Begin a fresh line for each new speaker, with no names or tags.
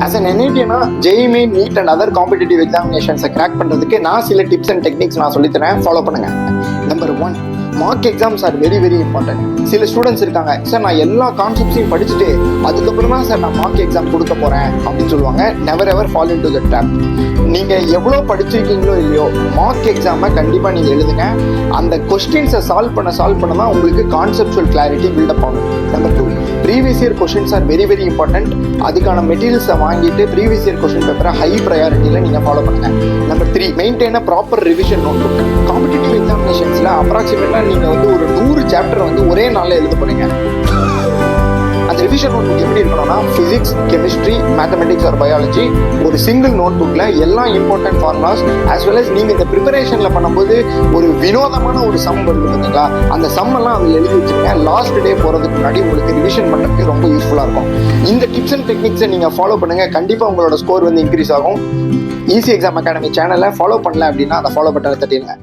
As an என்ஐடினா JEE Main NEET and other competitive எக்ஸாமினேஷன்ஸை crack பண்ணுறதுக்கு நான் சில டிப்ஸ் அண்ட் டெக்னிக்ஸ் நான் சொல்லித்தரேன், ஃபாலோ பண்ணுங்க. Number 1, mark exams R very very important. சில ஸ்டூடெண்ட்ஸ் இருக்காங்க, சார் நான் எல்லா கான்செப்ட்ஸையும் படிச்சுட்டு அதுக்கப்புறம் தான் சார் நான் மார்க் எக்ஸாம் கொடுக்க போகிறேன் அப்படின்னு சொல்லுவாங்க. Never ever fall in to the drop. நீங்கள் எவ்வளோ படிச்சிருக்கீங்களோ இல்லையோ மார்க் எக்ஸாமை கண்டிப்பாக நீங்கள் எழுதுங்க. அந்த கொஸ்டின்ஸை சால்வ் பண்ண தான் உங்களுக்கு கான்செப்சுவல் கிளாரிட்டி பில்டப் ஆகும். Number 2, previous year questions are very very important. அதுக்கான மெட்டீரியல்ஸை வாங்கிட்டு ப்ரீவியஸ் இயர் கொஸ்டின் பேப்பரை ஹை ப்ரையாரிட்டியில் நீங்கள் ஃபாலோ பண்ணுங்கள். Number 3, maintain a proper revision notebook. Competitive எக்ஸாமினேஷன்ஸில் அப்ராக்சிமேட்டாக நீங்கள் வந்து ஒரு 100 சாப்டர் வந்து ஒரே நாளில் எழுத போறீங்க. அந்த ரிவிஷன் நோட் புக் எப்படி இருக்கணும்னா physics, chemistry, mathematics or biology ஒரு சிங்கிள் நோட் புக்கில் எல்லா important formulas as well as நீங்கள் இந்த ப்ரிப்பரேஷனில் பண்ணும்போது ஒரு வினோதமான ஒரு சம் வருது பார்த்தீங்களா, அந்த சம் எல்லாம் அதில் எழுதி வச்சுருங்க. லாஸ்ட் டே போகிறதுக்கு முன்னாடி உங்களுக்கு ரிவிஷன் பண்ணுறதுக்கு ரொம்ப யூஸ்ஃபுல்லாக இருக்கும். இந்த டிப்ஸ் அண்ட் டெக்னிக்ஸை நீங்கள் ஃபாலோ பண்ணுங்கள். கண்டிப்பாக உங்களோட ஸ்கோர் வந்து இன்க்ரீஸ் ஆகும். ஈஸி எக்ஸாம் அகாடமி சேனலை ஃபாலோ பண்ணல அப்படின்னா அதை ஃபாலோ பட்டனை தட்டிடுங்க.